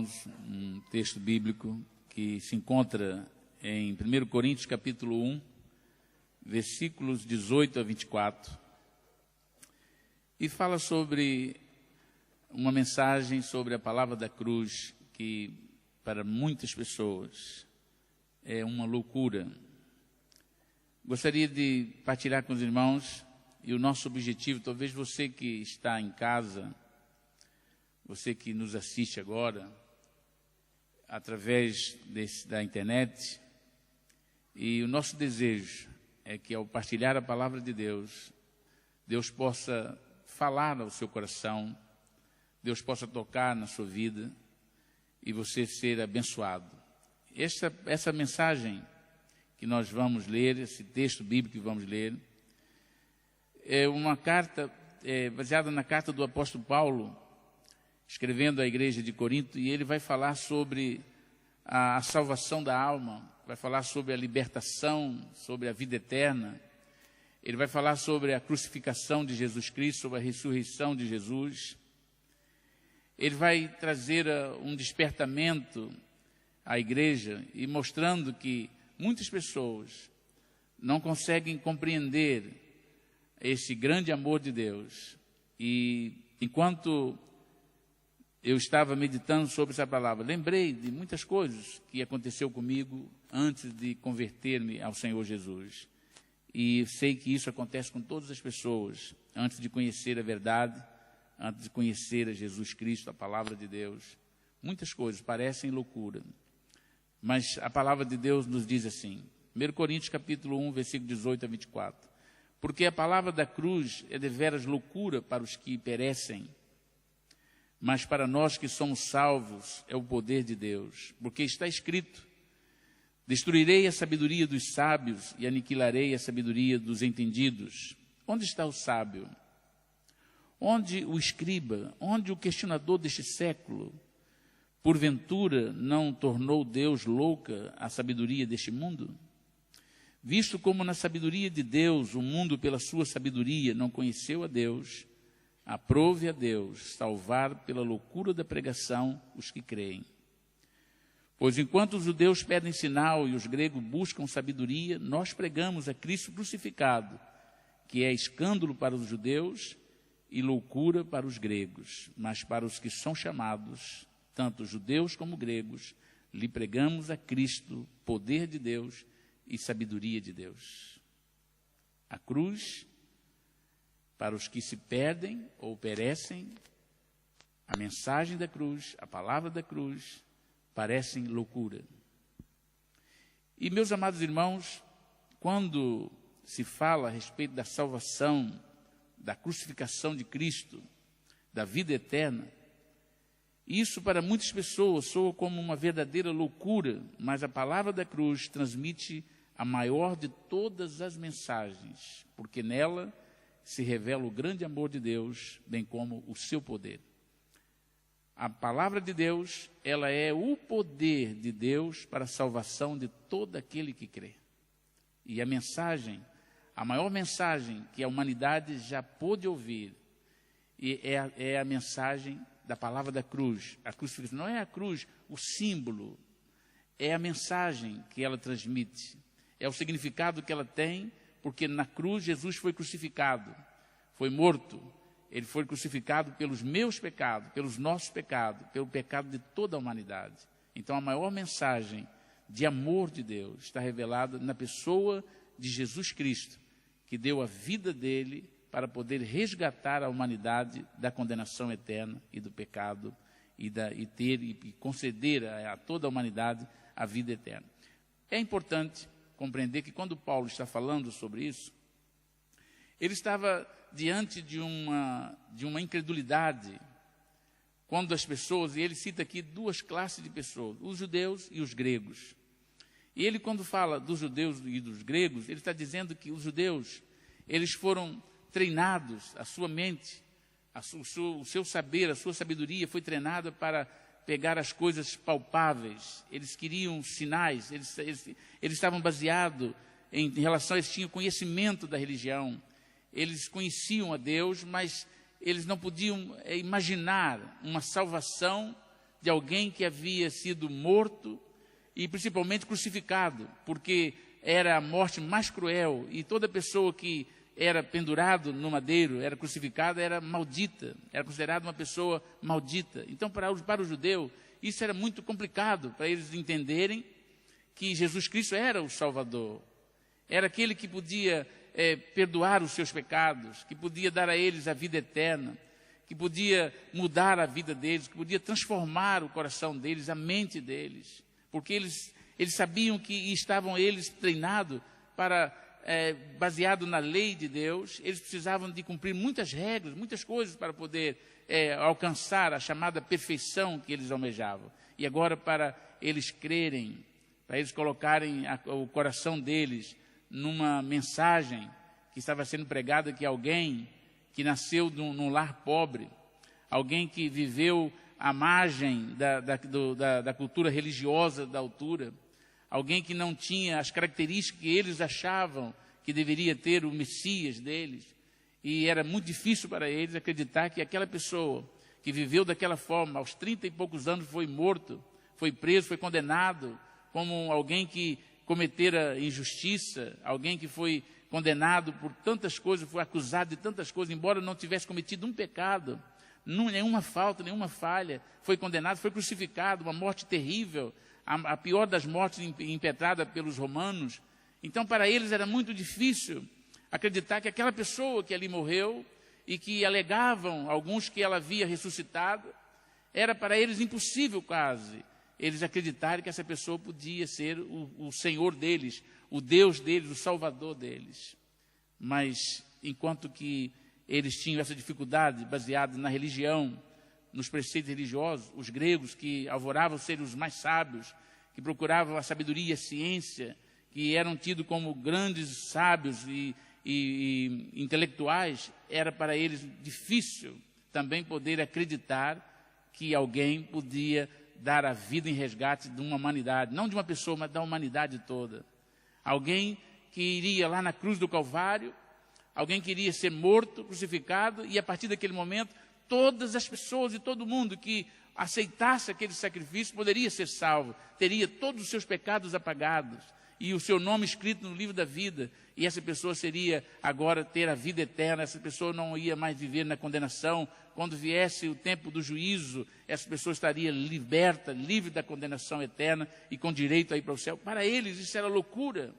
irmãos um texto bíblico que se encontra em 1 Coríntios capítulo 1, versículos 18 a 24, e fala sobre uma mensagem sobre a palavra da cruz que para muitas pessoas é uma loucura. Gostaria de partilhar com os irmãos, e o nosso objetivo, talvez você que está em casa, você que nos assiste agora, através da internet, e o nosso desejo é que ao partilhar a palavra de Deus, Deus possa falar ao seu coração, Deus possa tocar na sua vida e você ser abençoado. Essa mensagem que nós vamos ler, esse texto bíblico que vamos ler, é uma carta baseada na carta do apóstolo Paulo, escrevendo à igreja de Corinto, e ele vai falar sobre a salvação da alma, vai falar sobre a libertação, sobre a vida eterna. Ele vai falar sobre a crucificação de Jesus Cristo, sobre a ressurreição de Jesus. Ele vai trazer um despertamento à igreja e mostrando que muitas pessoas não conseguem compreender esse grande amor de Deus. E enquanto eu estava meditando sobre essa palavra, lembrei de muitas coisas que aconteceu comigo antes de converter-me ao Senhor Jesus. E sei que isso acontece com todas as pessoas, antes de conhecer a verdade, antes de conhecer a Jesus Cristo, a palavra de Deus. Muitas coisas parecem loucura, mas a palavra de Deus nos diz assim, 1 Coríntios capítulo 1, versículo 18 a 24. Porque a palavra da cruz é deveras loucura para os que perecem, mas para nós que somos salvos é o poder de Deus. Porque está escrito, destruirei a sabedoria dos sábios e aniquilarei a sabedoria dos entendidos. Onde está o sábio? Onde o escriba? Onde o questionador deste século? Porventura não tornou Deus louca a sabedoria deste mundo? Visto como na sabedoria de Deus, o mundo pela sua sabedoria não conheceu a Deus, aprove a Deus salvar pela loucura da pregação os que creem. Pois enquanto os judeus pedem sinal e os gregos buscam sabedoria, nós pregamos a Cristo crucificado, que é escândalo para os judeus e loucura para os gregos, mas para os que são chamados, tanto judeus como gregos, lhe pregamos a Cristo, poder de Deus e sabedoria de Deus. A cruz, para os que se perdem ou perecem, a mensagem da cruz, a palavra da cruz, parecem loucura. E, meus amados irmãos, quando se fala a respeito da salvação, da crucificação de Cristo, da vida eterna, isso para muitas pessoas soa como uma verdadeira loucura, mas a palavra da cruz transmite a maior de todas as mensagens, porque nela se revela o grande amor de Deus, bem como o seu poder. A palavra de Deus, ela é o poder de Deus para a salvação de todo aquele que crê. E a mensagem, a maior mensagem que a humanidade já pôde ouvir, é a mensagem da palavra da cruz. A crucificação não é a cruz, o símbolo, é a mensagem que ela transmite, é o significado que ela tem, porque na cruz Jesus foi crucificado, foi morto, ele foi crucificado pelos meus pecados, pelos nossos pecados, pelo pecado de toda a humanidade. Então a maior mensagem de amor de Deus está revelada na pessoa de Jesus Cristo, que deu a vida dele para poder resgatar a humanidade da condenação eterna e do pecado e conceder a toda a humanidade a vida eterna. É importante compreender que quando Paulo está falando sobre isso, ele estava diante de uma incredulidade, quando as pessoas, e ele cita aqui duas classes de pessoas, os judeus e os gregos. E ele, quando fala dos judeus e dos gregos, ele está dizendo que os judeus, eles foram treinados, a sua mente, o seu saber, a sua sabedoria foi treinada para pegar as coisas palpáveis. Eles queriam sinais, eles estavam baseados em relação, eles tinham conhecimento da religião, eles conheciam a Deus, mas eles não podiam imaginar uma salvação de alguém que havia sido morto e principalmente crucificado, porque era a morte mais cruel, e toda pessoa que era pendurado no madeiro, era crucificada, era maldita, era considerada uma pessoa maldita. Então, para o judeu, isso era muito complicado, para eles entenderem que Jesus Cristo era o Salvador, era aquele que podia perdoar os seus pecados, que podia dar a eles a vida eterna, que podia mudar a vida deles, que podia transformar o coração deles, a mente deles, porque eles sabiam que estavam eles treinados para, baseado na lei de Deus, eles precisavam de cumprir muitas regras, muitas coisas para poder alcançar a chamada perfeição que eles almejavam. E agora, para eles crerem, para eles colocarem o coração deles numa mensagem que estava sendo pregada, que alguém que nasceu num lar pobre, alguém que viveu à margem da cultura religiosa da altura, alguém que não tinha as características que eles achavam que deveria ter o Messias deles, e era muito difícil para eles acreditar que aquela pessoa que viveu daquela forma, aos 30 e poucos anos foi morto, foi preso, foi condenado, como alguém que cometera injustiça, alguém que foi condenado por tantas coisas, foi acusado de tantas coisas, embora não tivesse cometido um pecado, nenhuma falta, nenhuma falha, foi condenado, foi crucificado, uma morte terrível, a pior das mortes impetrada pelos romanos. Então, para eles era muito difícil acreditar que aquela pessoa que ali morreu e que alegavam alguns que ela havia ressuscitado, era para eles impossível quase eles acreditarem que essa pessoa podia ser o Senhor deles, o Deus deles, o Salvador deles. Mas, enquanto que eles tinham essa dificuldade baseada na religião, nos preceitos religiosos, os gregos que alvoravam ser os mais sábios, que procuravam a sabedoria e a ciência, que eram tidos como grandes sábios e intelectuais, era para eles difícil também poder acreditar que alguém podia dar a vida em resgate de uma humanidade, não de uma pessoa, mas da humanidade toda. Alguém que iria lá na cruz do Calvário, alguém que iria ser morto, crucificado, e a partir daquele momento, todas as pessoas e todo mundo que aceitasse aquele sacrifício poderia ser salvo, teria todos os seus pecados apagados, e o seu nome escrito no livro da vida, e essa pessoa seria agora ter a vida eterna, essa pessoa não ia mais viver na condenação. Quando viesse o tempo do juízo, essa pessoa estaria liberta, livre da condenação eterna e com direito a ir para o céu. Para eles isso era loucura.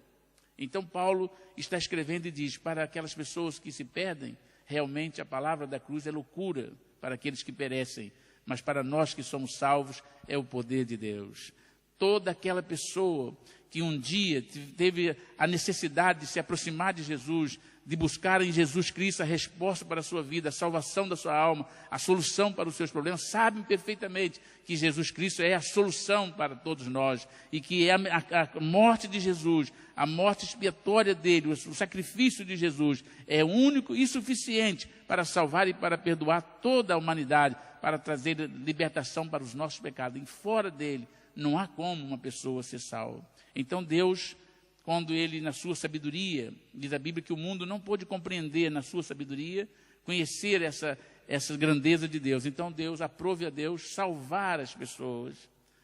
Então Paulo está escrevendo e diz, para aquelas pessoas que se perdem, realmente a palavra da cruz é loucura para aqueles que perecem, mas para nós que somos salvos é o poder de Deus. Toda aquela pessoa que um dia teve a necessidade de se aproximar de Jesus, de buscar em Jesus Cristo a resposta para a sua vida, a salvação da sua alma, a solução para os seus problemas, sabem perfeitamente que Jesus Cristo é a solução para todos nós, e que é a morte de Jesus, a morte expiatória dele, o sacrifício de Jesus é único e suficiente para salvar e para perdoar toda a humanidade, para trazer libertação para os nossos pecados. E fora dele não há como uma pessoa ser salva. Então Deus, quando ele, na sua sabedoria, diz a Bíblia que o mundo não pôde compreender na sua sabedoria, conhecer essa grandeza de Deus. Então Deus, aprove a Deus salvar as pessoas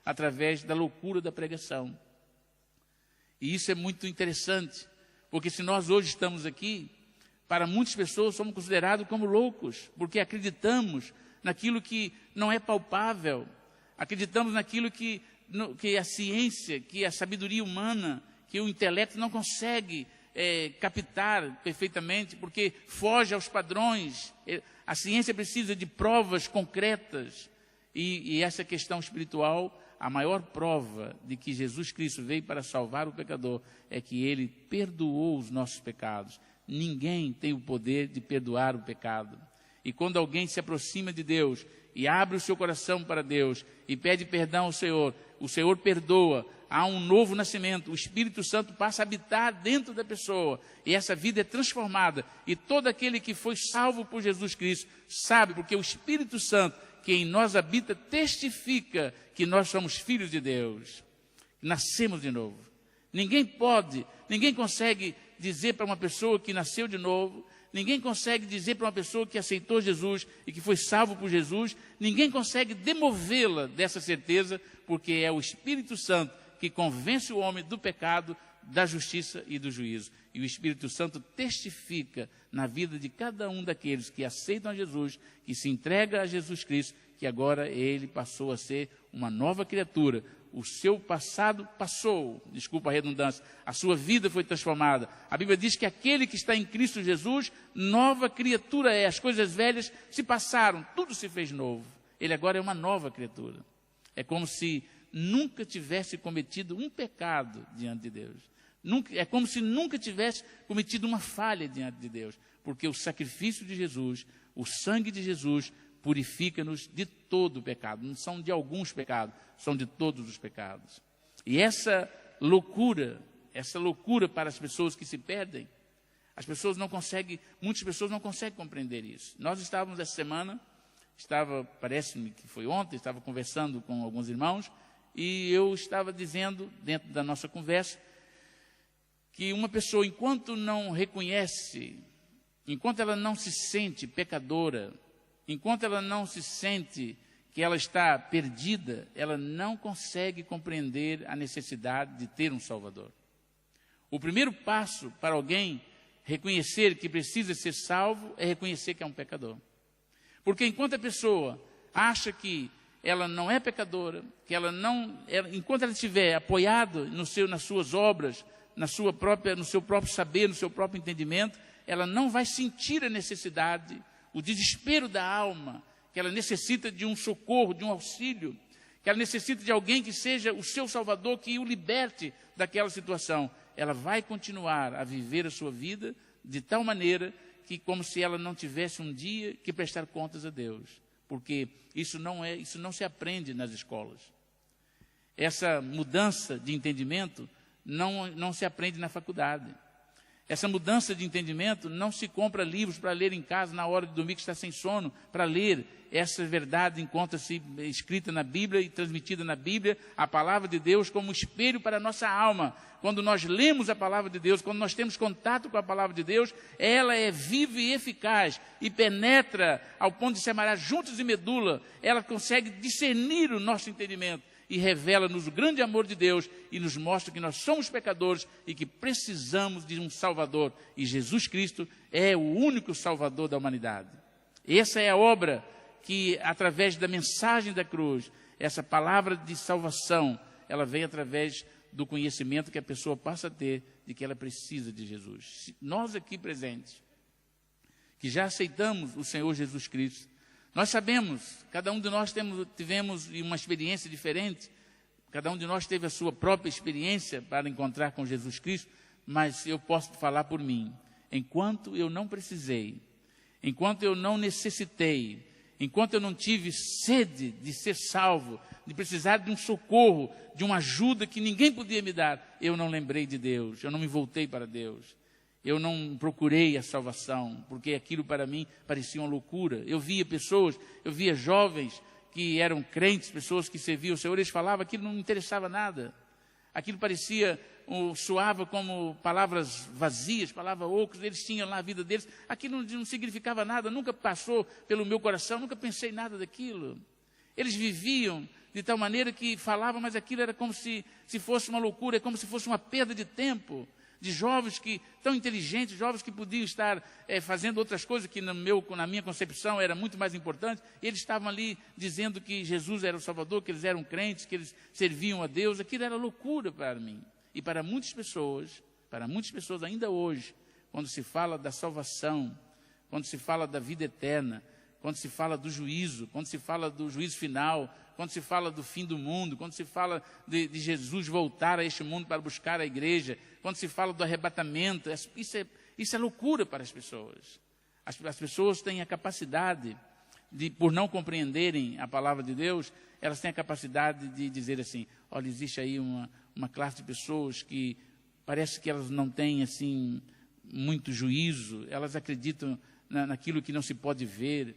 através da loucura da pregação. E isso é muito interessante, porque se nós hoje estamos aqui, para muitas pessoas somos considerados como loucos, porque acreditamos naquilo que não é palpável, acreditamos naquilo que a ciência, que a sabedoria humana, que o intelecto não consegue captar perfeitamente, porque foge aos padrões. A ciência precisa de provas concretas. E essa questão espiritual, a maior prova de que Jesus Cristo veio para salvar o pecador é que ele perdoou os nossos pecados. Ninguém tem o poder de perdoar o pecado. E quando alguém se aproxima de Deus e abre o seu coração para Deus e pede perdão ao Senhor, o Senhor perdoa, há um novo nascimento, o Espírito Santo passa a habitar dentro da pessoa, e essa vida é transformada, e todo aquele que foi salvo por Jesus Cristo, sabe, porque o Espírito Santo, que em nós habita, testifica que nós somos filhos de Deus, nascemos de novo. Ninguém consegue dizer para uma pessoa que nasceu de novo, ninguém consegue dizer para uma pessoa que aceitou Jesus e que foi salvo por Jesus, ninguém consegue demovê-la dessa certeza, porque é o Espírito Santo que convence o homem do pecado, da justiça e do juízo. E o Espírito Santo testifica na vida de cada um daqueles que aceitam a Jesus, que se entrega a Jesus Cristo, que agora ele passou a ser uma nova criatura. O seu passado passou, desculpa a redundância, a sua vida foi transformada. A Bíblia diz que aquele que está em Cristo Jesus, nova criatura é. As coisas velhas se passaram, tudo se fez novo. Ele agora é uma nova criatura. É como se nunca tivesse cometido um pecado diante de Deus. É como se nunca tivesse cometido uma falha diante de Deus. Porque o sacrifício de Jesus, o sangue de Jesus, purifica-nos de todo o pecado. Não são de alguns pecados, são de todos os pecados. E essa loucura para as pessoas que se perdem, muitas pessoas não conseguem compreender isso. Nós estávamos essa semana, parece-me que foi ontem, estava conversando com alguns irmãos, e eu estava dizendo, dentro da nossa conversa, que uma pessoa, enquanto não reconhece, enquanto ela não se sente pecadora, enquanto ela não se sente que ela está perdida, ela não consegue compreender a necessidade de ter um Salvador. O primeiro passo para alguém reconhecer que precisa ser salvo é reconhecer que é um pecador. Porque enquanto a pessoa acha que ela não é pecadora, enquanto ela estiver apoiada nas suas obras, no seu próprio saber, no seu próprio entendimento, ela não vai sentir a necessidade, o desespero da alma, que ela necessita de um socorro, de um auxílio, que ela necessita de alguém que seja o seu Salvador, que o liberte daquela situação. Ela vai continuar a viver a sua vida de tal maneira que como se ela não tivesse um dia que prestar contas a Deus. Porque isso não se aprende nas escolas. Essa mudança de entendimento não se aprende na faculdade. Essa mudança de entendimento não se compra livros para ler em casa na hora de dormir que está sem sono, para ler. Essa verdade encontra-se escrita na Bíblia e transmitida na Bíblia, a palavra de Deus como espelho para a nossa alma. Quando nós lemos a palavra de Deus, quando nós temos contato com a palavra de Deus, ela é viva e eficaz e penetra ao ponto de se amarrar juntos e medula. Ela consegue discernir o nosso entendimento e revela-nos o grande amor de Deus e nos mostra que nós somos pecadores e que precisamos de um Salvador. E Jesus Cristo é o único Salvador da humanidade. Essa é a obra que, através da mensagem da cruz, essa palavra de salvação, ela vem através do conhecimento que a pessoa passa a ter de que ela precisa de Jesus. Nós aqui presentes, que já aceitamos o Senhor Jesus Cristo, nós sabemos, cada um de nós tivemos uma experiência diferente, cada um de nós teve a sua própria experiência para encontrar com Jesus Cristo, mas eu posso falar por mim. Enquanto eu não precisei, enquanto eu não necessitei, enquanto eu não tive sede de ser salvo, de precisar de um socorro, de uma ajuda que ninguém podia me dar, eu não lembrei de Deus, eu não me voltei para Deus. Eu não procurei a salvação, porque aquilo para mim parecia uma loucura. Eu via jovens que eram crentes, pessoas que serviam o Senhor, eles falavam, aquilo não me interessava nada. Aquilo soava como palavras vazias, palavras ocas, eles tinham lá a vida deles. Aquilo não significava nada, nunca passou pelo meu coração, nunca pensei nada daquilo. Eles viviam de tal maneira que falavam, mas aquilo era como se fosse uma loucura, é como se fosse uma perda de tempo. De jovens tão inteligentes, jovens que podiam estar fazendo outras coisas que na minha concepção era muito mais importante. Eles estavam ali dizendo que Jesus era o Salvador, que eles eram crentes, que eles serviam a Deus. Aquilo era loucura para mim. E para muitas pessoas ainda hoje, quando se fala da salvação, quando se fala da vida eterna, quando se fala do juízo, quando se fala do juízo final, quando se fala do fim do mundo, quando se fala de Jesus voltar a este mundo para buscar a igreja, quando se fala do arrebatamento, isso é loucura para as pessoas. As pessoas têm a capacidade, por não compreenderem a palavra de Deus, elas têm a capacidade de dizer assim, olha, existe aí uma classe de pessoas que parece que elas não têm assim muito juízo, elas acreditam naquilo que não se pode ver,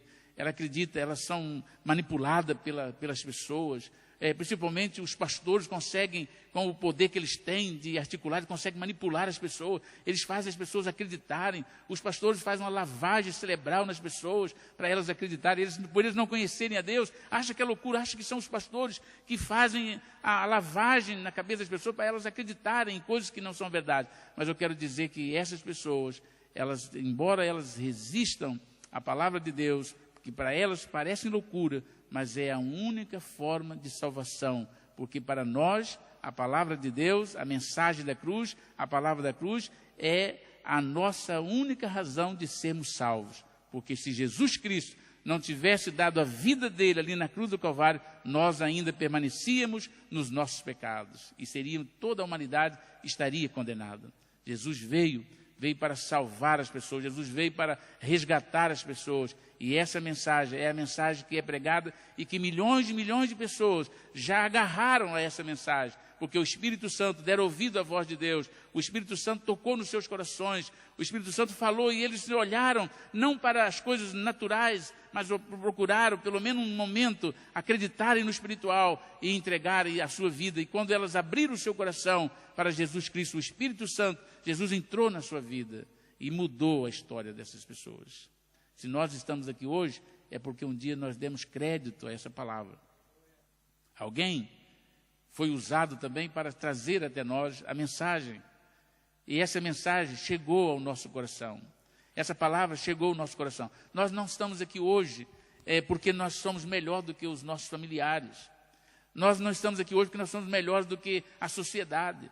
elas são manipuladas pelas pessoas, principalmente os pastores conseguem, com o poder que eles têm de articular, conseguem manipular as pessoas. Eles fazem as pessoas acreditarem. Os pastores fazem uma lavagem cerebral nas pessoas para elas acreditarem. Por eles não conhecerem a Deus, acha que é loucura, acha que são os pastores que fazem a lavagem na cabeça das pessoas para elas acreditarem em coisas que não são verdade. Mas eu quero dizer que essas pessoas, elas, embora elas resistam à palavra de Deus, que para elas parecem loucura, mas é a única forma de salvação, porque para nós, a palavra de Deus, a mensagem da cruz, a palavra da cruz, é a nossa única razão de sermos salvos. Porque se Jesus Cristo não tivesse dado a vida dele ali na cruz do Calvário, nós ainda permanecíamos nos nossos pecados, e toda a humanidade estaria condenada. Jesus veio para salvar as pessoas, Jesus veio para resgatar as pessoas, e essa mensagem é a mensagem que é pregada e que milhões e milhões de pessoas já agarraram a essa mensagem, porque o Espírito Santo deram ouvido à voz de Deus, o Espírito Santo tocou nos seus corações, o Espírito Santo falou e eles olharam não para as coisas naturais, mas procuraram pelo menos um momento acreditarem no espiritual e entregarem a sua vida. E quando elas abriram o seu coração para Jesus Cristo, o Espírito Santo, Jesus entrou na sua vida e mudou a história dessas pessoas. Se nós estamos aqui hoje, é porque um dia nós demos crédito a essa palavra. Alguém foi usado também para trazer até nós a mensagem. E essa mensagem chegou ao nosso coração. Essa palavra chegou ao nosso coração. Nós não estamos aqui hoje porque nós somos melhor do que os nossos familiares. Nós não estamos aqui hoje porque nós somos melhores do que a sociedade.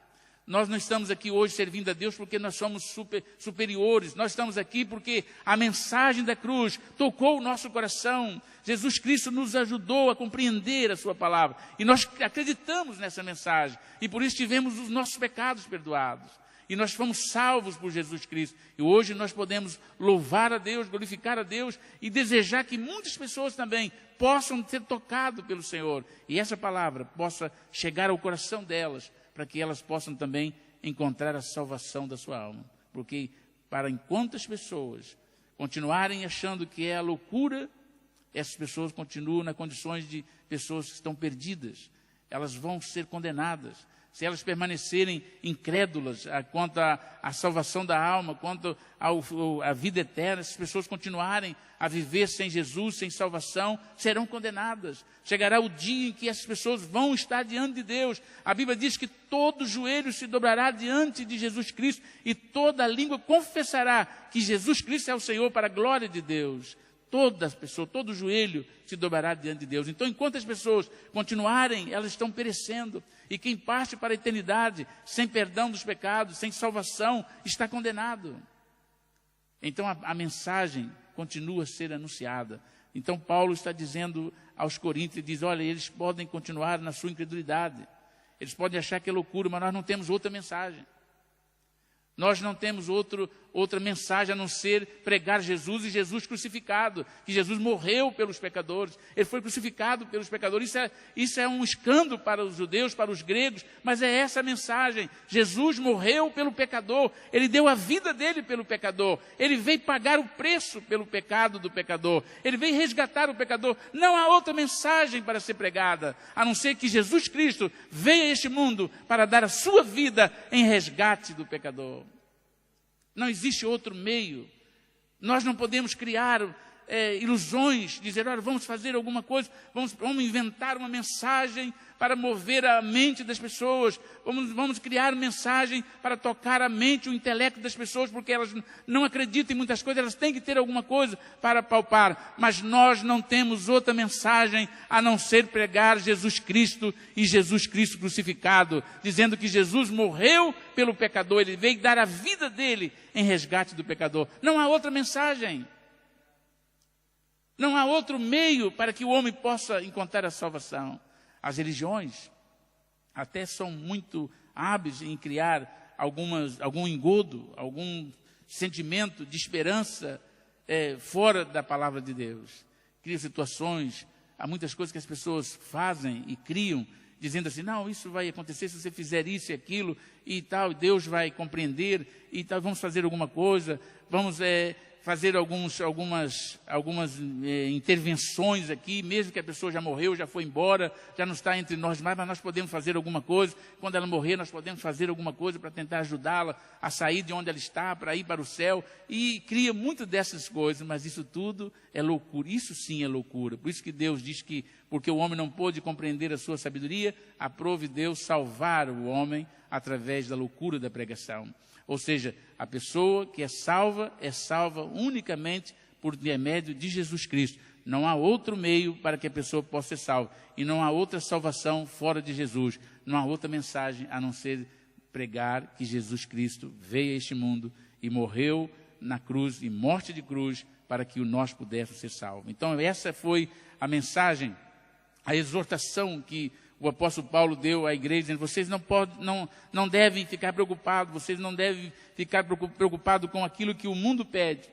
Nós não estamos aqui hoje servindo a Deus porque nós somos superiores. Nós estamos aqui porque a mensagem da cruz tocou o nosso coração. Jesus Cristo nos ajudou a compreender a sua palavra. E nós acreditamos nessa mensagem. E por isso tivemos os nossos pecados perdoados. E nós fomos salvos por Jesus Cristo. E hoje nós podemos louvar a Deus, glorificar a Deus e desejar que muitas pessoas também possam ser tocadas pelo Senhor. E essa palavra possa chegar ao coração delas, para que elas possam também encontrar a salvação da sua alma. Porque enquanto as pessoas continuarem achando que é a loucura, essas pessoas continuam nas condições de pessoas que estão perdidas. Elas vão ser condenadas. Se elas permanecerem incrédulas quanto à salvação da alma, quanto à vida eterna, se as pessoas continuarem a viver sem Jesus, sem salvação, serão condenadas. Chegará o dia em que essas pessoas vão estar diante de Deus. A Bíblia diz que todo joelho se dobrará diante de Jesus Cristo e toda língua confessará que Jesus Cristo é o Senhor para a glória de Deus. Toda pessoa, todo joelho se dobrará diante de Deus. Então, enquanto as pessoas continuarem, elas estão perecendo. E quem parte para a eternidade, sem perdão dos pecados, sem salvação, está condenado. Então, a mensagem continua a ser anunciada. Então, Paulo está dizendo aos Coríntios, diz, olha, eles podem continuar na sua incredulidade. Eles podem achar que é loucura, mas nós não temos outra mensagem. Nós não temos outra mensagem a não ser pregar Jesus e Jesus crucificado, que Jesus morreu pelos pecadores, ele foi crucificado pelos pecadores. Isso é um escândalo para os judeus, para os gregos, mas é essa a mensagem. Jesus morreu pelo pecador, ele deu a vida dele pelo pecador, ele veio pagar o preço pelo pecado do pecador, ele veio resgatar o pecador. Não há outra mensagem para ser pregada, a não ser que Jesus Cristo veio a este mundo para dar a sua vida em resgate do pecador. Não existe outro meio. Nós não podemos criar ilusões, dizer, olha, vamos fazer alguma coisa, vamos inventar uma mensagem para mover a mente das pessoas, vamos criar mensagem para tocar a mente, o intelecto das pessoas, porque elas não acreditam em muitas coisas, elas têm que ter alguma coisa para palpar, mas nós não temos outra mensagem a não ser pregar Jesus Cristo e Jesus Cristo crucificado, dizendo que Jesus morreu pelo pecador, ele veio dar a vida dele em resgate do pecador. Não há outra mensagem. Não há outro meio para que o homem possa encontrar a salvação. As religiões até são muito hábeis em criar algum engodo, algum sentimento de esperança fora da palavra de Deus. Cria situações, há muitas coisas que as pessoas fazem e criam, dizendo assim, não, isso vai acontecer se você fizer isso e aquilo e tal, Deus vai compreender e tal, vamos fazer alguma coisa, vamos fazer algumas intervenções aqui, mesmo que a pessoa já morreu, já foi embora, já não está entre nós mais, mas nós podemos fazer alguma coisa. Quando ela morrer, nós podemos fazer alguma coisa para tentar ajudá-la a sair de onde ela está, para ir para o céu. E cria muito dessas coisas, mas isso tudo é loucura. Isso sim é loucura. Por isso que Deus diz que, porque o homem não pôde compreender a sua sabedoria, aprove Deus salvar o homem através da loucura da pregação. Ou seja, a pessoa que é salva unicamente por intermédio de Jesus Cristo. Não há outro meio para que a pessoa possa ser salva. E não há outra salvação fora de Jesus. Não há outra mensagem a não ser pregar que Jesus Cristo veio a este mundo e morreu na cruz, em morte de cruz, para que nós pudéssemos ser salvos. Então essa foi a mensagem, a exortação que o apóstolo Paulo deu à igreja, dizendo: vocês não devem ficar preocupados, vocês não devem ficar preocupados com aquilo que o mundo pede.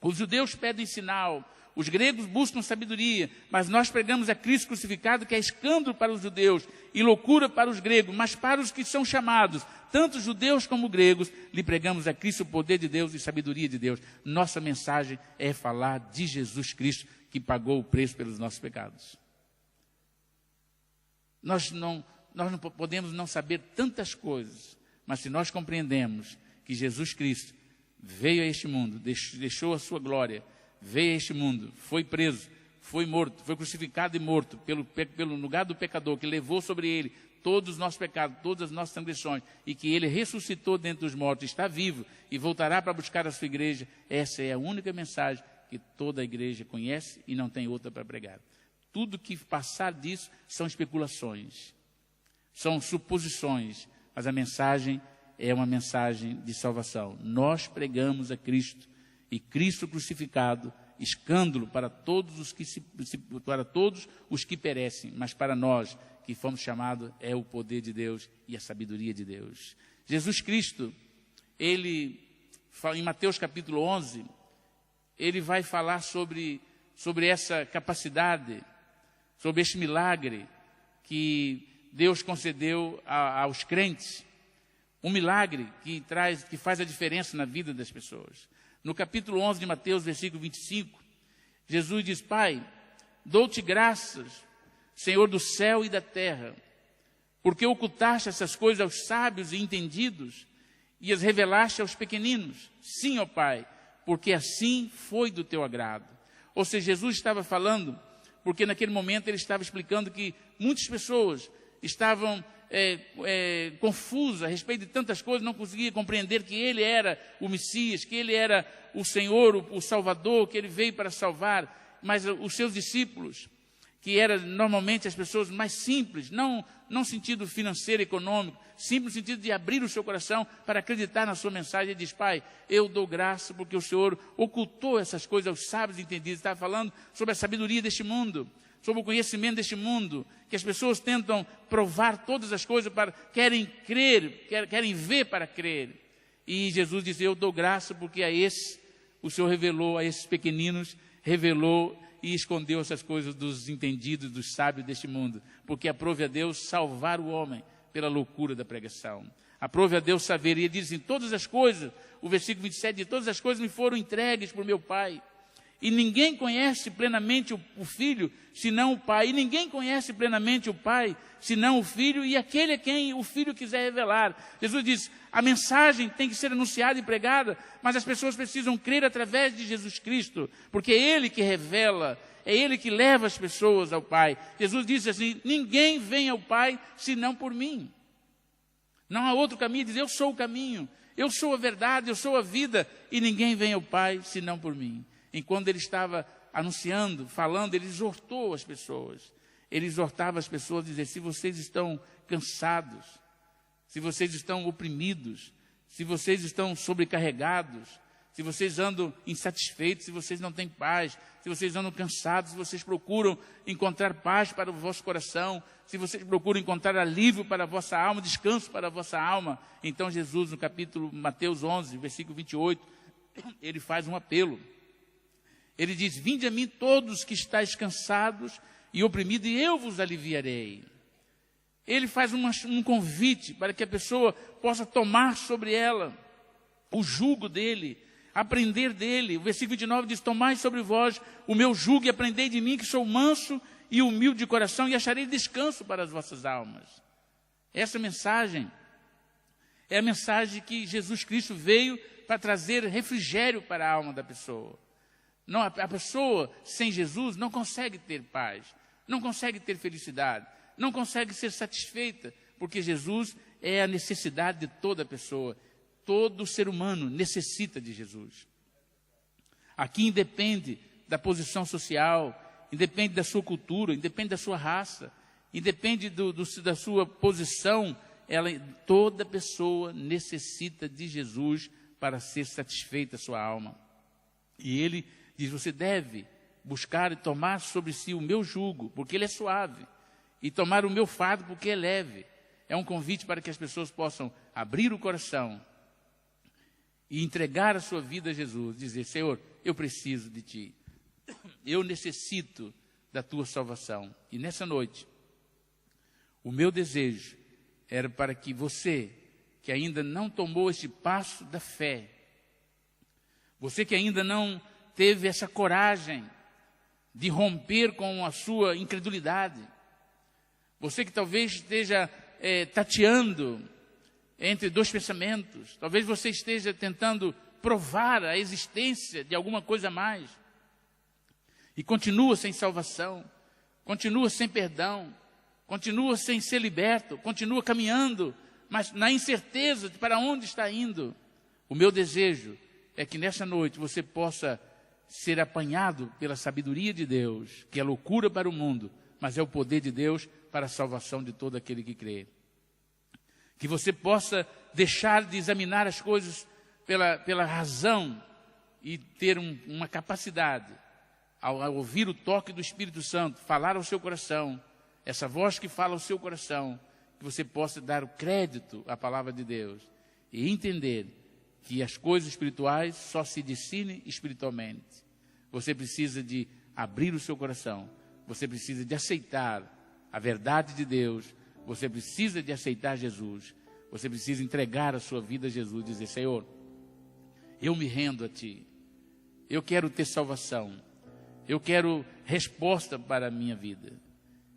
Os judeus pedem sinal, os gregos buscam sabedoria, mas nós pregamos a Cristo crucificado, que é escândalo para os judeus e loucura para os gregos, mas para os que são chamados, tanto judeus como gregos, lhe pregamos a Cristo o poder de Deus e sabedoria de Deus. Nossa mensagem é falar de Jesus Cristo, que pagou o preço pelos nossos pecados. Nós não podemos não saber tantas coisas, mas se nós compreendemos que Jesus Cristo veio a este mundo, deixou a sua glória, veio a este mundo, foi preso, foi morto, foi crucificado e morto pelo lugar do pecador, que levou sobre ele todos os nossos pecados, todas as nossas transgressões, e que ele ressuscitou dentre os mortos, está vivo e voltará para buscar a sua igreja. Essa é a única mensagem que toda a igreja conhece e não tem outra para pregar. Tudo que passar disso são especulações, são suposições, mas a mensagem é uma mensagem de salvação. Nós pregamos a Cristo, e Cristo crucificado, escândalo para todos os que perecem, mas para nós que fomos chamados é o poder de Deus e a sabedoria de Deus. Jesus Cristo, ele, em Mateus capítulo 11, ele vai falar sobre essa capacidade, sobre este milagre que Deus concedeu aos crentes, um milagre que faz a diferença na vida das pessoas. No capítulo 11 de Mateus, versículo 25, Jesus diz: Pai, dou-te graças, Senhor do céu e da terra, porque ocultaste essas coisas aos sábios e entendidos e as revelaste aos pequeninos. Sim, ó Pai, porque assim foi do teu agrado. Ou seja, Jesus estava falando, porque naquele momento ele estava explicando que muitas pessoas estavam confusas a respeito de tantas coisas, não conseguiam compreender que ele era o Messias, que ele era o Senhor, o Salvador, que ele veio para salvar. Mas os seus discípulos, que eram normalmente as pessoas mais simples, não no sentido financeiro, econômico, simples no sentido de abrir o seu coração para acreditar na sua mensagem. Ele diz: Pai, eu dou graça porque o Senhor ocultou essas coisas aos sábios e entendidos. Estava falando sobre a sabedoria deste mundo, sobre o conhecimento deste mundo, que as pessoas tentam provar todas as coisas, querem crer, querem ver para crer. E Jesus diz: eu dou graça porque o Senhor revelou a esses pequeninos, revelou e escondeu essas coisas dos entendidos, dos sábios deste mundo, porque aprove a Deus salvar o homem pela loucura da pregação. Aprove a Deus saber, e ele diz assim: todas as coisas, o versículo 27 diz: todas as coisas me foram entregues por meu Pai, e ninguém conhece plenamente o Filho, senão o Pai, e ninguém conhece plenamente o Pai, senão o Filho, e aquele a quem o Filho quiser revelar. Jesus diz: a mensagem tem que ser anunciada e pregada, mas as pessoas precisam crer através de Jesus Cristo, porque é Ele que revela, é Ele que leva as pessoas ao Pai. Jesus disse assim: ninguém vem ao Pai senão por mim. Não há outro caminho. Diz: eu sou o caminho, eu sou a verdade, eu sou a vida, e ninguém vem ao Pai senão por mim. Enquanto ele estava anunciando, falando, ele exortou as pessoas. Ele exortava as pessoas a dizer: se vocês estão cansados, se vocês estão oprimidos, se vocês estão sobrecarregados, se vocês andam insatisfeitos, se vocês não têm paz, se vocês andam cansados, se vocês procuram encontrar paz para o vosso coração, se vocês procuram encontrar alívio para a vossa alma, descanso para a vossa alma, então Jesus, no capítulo Mateus 11, versículo 28, ele faz um apelo. Ele diz: vinde a mim todos que estáis cansados e oprimidos, e eu vos aliviarei. Ele faz um convite para que a pessoa possa tomar sobre ela o jugo dele, aprender dele. O versículo 29 diz: tomai sobre vós o meu jugo e aprendei de mim, que sou manso e humilde de coração, e acharei descanso para as vossas almas. Essa mensagem é a mensagem que Jesus Cristo veio para trazer refrigério para a alma da pessoa. Não, a pessoa sem Jesus não consegue ter paz, não consegue ter felicidade, não consegue ser satisfeita, porque Jesus é a necessidade de toda pessoa. Todo ser humano necessita de Jesus. Aqui independe da posição social, independe da sua cultura, independe da sua raça, independe da sua posição. Toda pessoa necessita de Jesus para ser satisfeita a sua alma. E ele diz: você deve buscar e tomar sobre si o meu jugo, porque ele é suave, e tomar o meu fardo, porque é leve. É um convite para que as pessoas possam abrir o coração e entregar a sua vida a Jesus, dizer: Senhor, eu preciso de Ti, eu necessito da Tua salvação. E nessa noite, o meu desejo era para que você, que ainda não tomou esse passo da fé, você que ainda não teve essa coragem de romper com a sua incredulidade, você que talvez esteja tateando entre dois pensamentos, talvez você esteja tentando provar a existência de alguma coisa a mais, e continua sem salvação, continua sem perdão, continua sem ser liberto, continua caminhando, mas na incerteza de para onde está indo. O meu desejo é que nessa noite você possa ser apanhado pela sabedoria de Deus, que é loucura para o mundo, mas é o poder de Deus para a salvação de todo aquele que crê. Que você possa deixar de examinar as coisas pela razão e ter uma capacidade, ao ouvir o toque do Espírito Santo, falar ao seu coração, essa voz que fala ao seu coração, que você possa dar o crédito à palavra de Deus e entender que as coisas espirituais só se discernem espiritualmente. Você precisa de abrir o seu coração, você precisa de aceitar a verdade de Deus, você precisa de aceitar Jesus, você precisa entregar a sua vida a Jesus, dizer: Senhor, eu me rendo a Ti, eu quero ter salvação, eu quero resposta para a minha vida,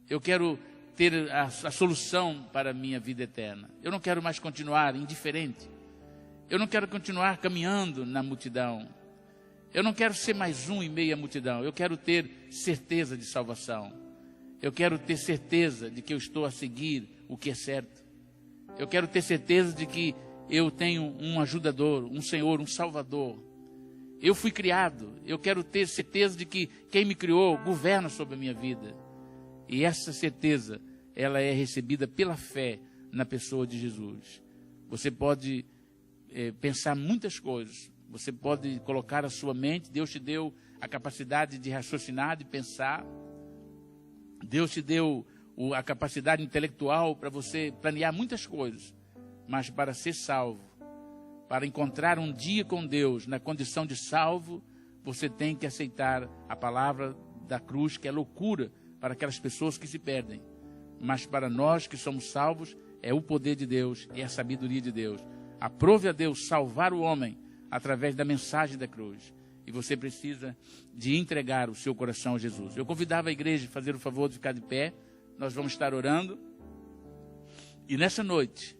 eu quero ter a solução para a minha vida eterna. Eu não quero mais continuar indiferente, eu não quero continuar caminhando na multidão, eu não quero ser mais um em meio à multidão, eu quero ter certeza de salvação, eu quero ter certeza de que eu estou a seguir o que é certo, eu quero ter certeza de que eu tenho um ajudador, um Senhor, um Salvador. Eu fui criado, eu quero ter certeza de que quem me criou governa sobre a minha vida. E essa certeza, ela é recebida pela fé na pessoa de Jesus. Você pode pensar muitas coisas, você pode colocar a sua mente, Deus te deu a capacidade de raciocinar, de pensar, Deus te deu a capacidade intelectual para você planear muitas coisas, mas para ser salvo, para encontrar um dia com Deus na condição de salvo, você tem que aceitar a palavra da cruz, que é loucura para aquelas pessoas que se perdem. Mas para nós que somos salvos, é o poder de Deus, é a sabedoria de Deus. Aprove a Deus salvar o homem através da mensagem da cruz. E você precisa de entregar o seu coração a Jesus. Eu convidava a igreja a fazer o favor de ficar de pé. Nós vamos estar orando. E nessa noite,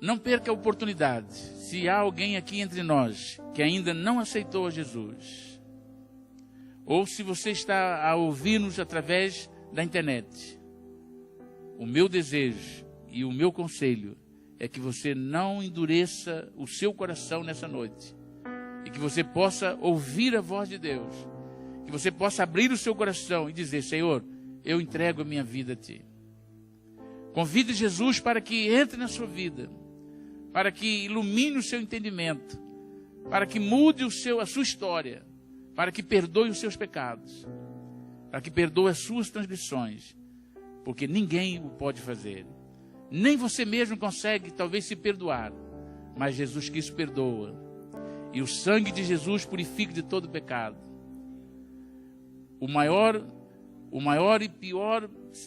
não perca a oportunidade. Se há alguém aqui entre nós que ainda não aceitou a Jesus, ou se você está a ouvir-nos através da internet, o meu desejo e o meu conselho é que você não endureça o seu coração nessa noite, e que você possa ouvir a voz de Deus, que você possa abrir o seu coração e dizer: Senhor, eu entrego a minha vida a Ti. Convide Jesus para que entre na sua vida, para que ilumine o seu entendimento, para que mude a sua história, para que perdoe os seus pecados, para que perdoe as suas transgressões, porque ninguém o pode fazer. Nem você mesmo consegue talvez se perdoar, mas Jesus Cristo perdoa, e o sangue de Jesus purifica de todo pecado.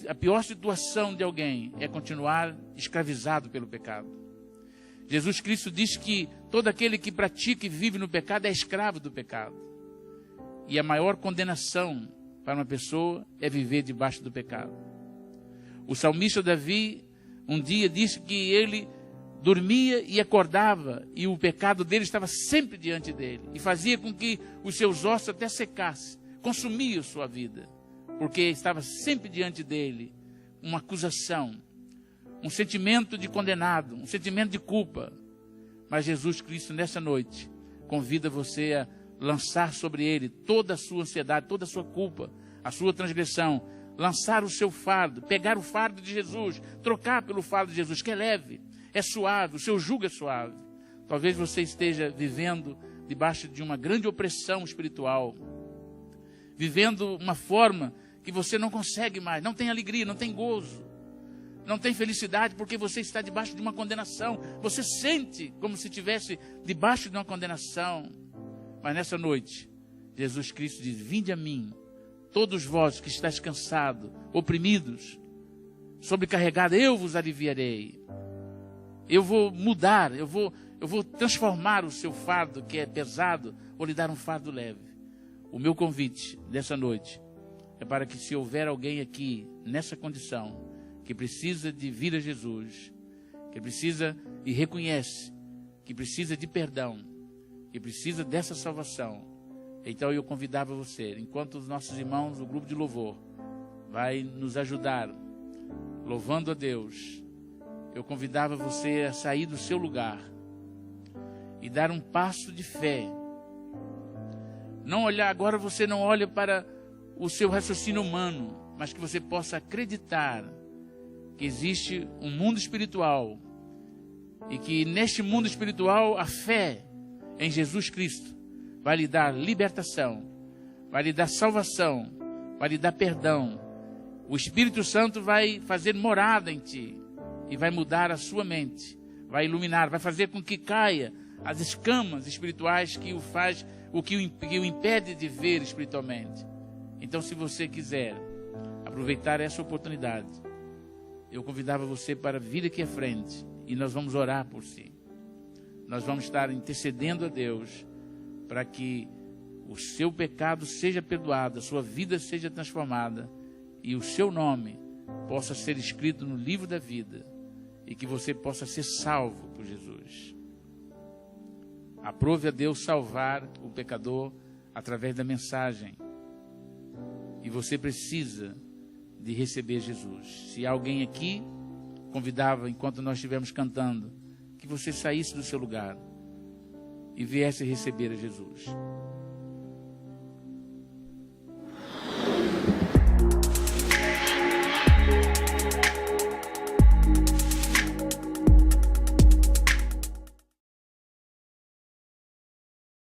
A pior situação de alguém é continuar escravizado pelo pecado. Jesus Cristo diz que todo aquele que pratica e vive no pecado é escravo do pecado. E a maior condenação para uma pessoa é viver debaixo do pecado. O salmista Davi um dia disse que ele dormia e acordava, e o pecado dele estava sempre diante dele, e fazia com que os seus ossos até secassem, consumia sua vida, porque estava sempre diante dele uma acusação, um sentimento de condenado, um sentimento de culpa. Mas Jesus Cristo, nessa noite, convida você a lançar sobre ele toda a sua ansiedade, toda a sua culpa, a sua transgressão, lançar o seu fardo, pegar o fardo de Jesus, trocar pelo fardo de Jesus, que é leve, é suave, o seu jugo é suave. Talvez você esteja vivendo debaixo de uma grande opressão espiritual, vivendo uma forma que você não consegue mais, não tem alegria, não tem gozo, não tem felicidade, porque você está debaixo de uma condenação. Você sente como se estivesse debaixo de uma condenação. Mas nessa noite, Jesus Cristo diz: vinde a mim, todos vós que estáis cansados, oprimidos, sobrecarregados, eu vos aliviarei. Eu vou mudar, eu vou transformar o seu fardo que é pesado, vou lhe dar um fardo leve. O meu convite dessa noite é para que, se houver alguém aqui nessa condição, que precisa de vir a Jesus, que precisa e reconhece que precisa de perdão, que precisa dessa salvação, então eu convidava você, enquanto os nossos irmãos, o grupo de louvor, vai nos ajudar, louvando a Deus, eu convidava você a sair do seu lugar e dar um passo de fé. Não olhar, agora você não olha para o seu raciocínio humano, mas que você possa acreditar que existe um mundo espiritual e que neste mundo espiritual a fé em Jesus Cristo vai lhe dar libertação, vai lhe dar salvação, vai lhe dar perdão. O Espírito Santo vai fazer morada em ti e vai mudar a sua mente, vai iluminar, vai fazer com que caia as escamas espirituais que o impede de ver espiritualmente. Então, se você quiser aproveitar essa oportunidade, eu convidava você para vir aqui à frente e nós vamos orar por si. Nós vamos estar intercedendo a Deus para que o seu pecado seja perdoado, a sua vida seja transformada e o seu nome possa ser escrito no livro da vida e que você possa ser salvo por Jesus. Aprove a Deus salvar o pecador através da mensagem. E você precisa de receber Jesus. Se alguém aqui, convidava, enquanto nós estivermos cantando, que você saísse do seu lugar e viesse receber a Jesus.